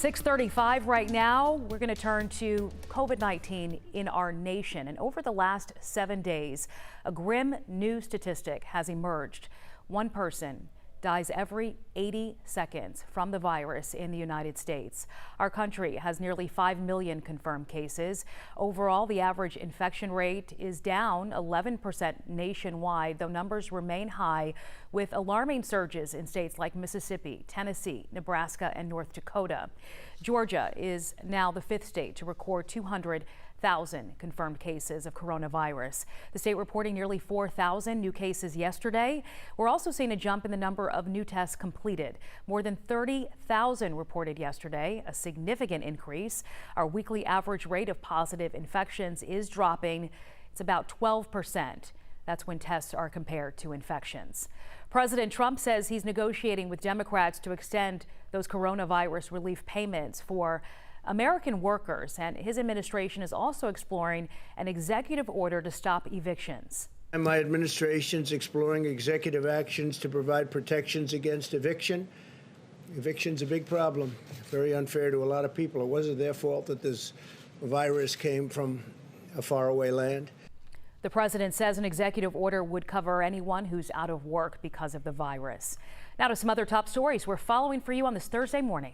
6:35 right now. We're going to turn to COVID-19 in our nation. And over the last 7 days, a grim new statistic has emerged. One person dies every 80 seconds from the virus in the United States. Our country has nearly 5 million confirmed cases. Overall, the average infection rate is down 11% nationwide, though numbers remain high, with alarming surges in states like Mississippi, Tennessee, Nebraska, and North Dakota. Georgia is now the 5th state to record 200,000 confirmed cases of coronavirus. The state reporting nearly 4,000 new cases yesterday. We're also seeing a jump in the number of new tests completed. More than 30,000 reported yesterday, a significant increase. Our weekly average rate of positive infections is dropping. It's about 12%. That's when tests are compared to infections. President Trump says he's negotiating with Democrats to extend those coronavirus relief payments for American workers, and his administration is also exploring an executive order to stop evictions. And my administration's exploring executive actions to provide protections against eviction. Eviction's a big problem, very unfair to a lot of people. It wasn't their fault that this virus came from a faraway land. The president says an executive order would cover anyone who's out of work because of the virus. Now to some other top stories we're following for you on this Thursday morning.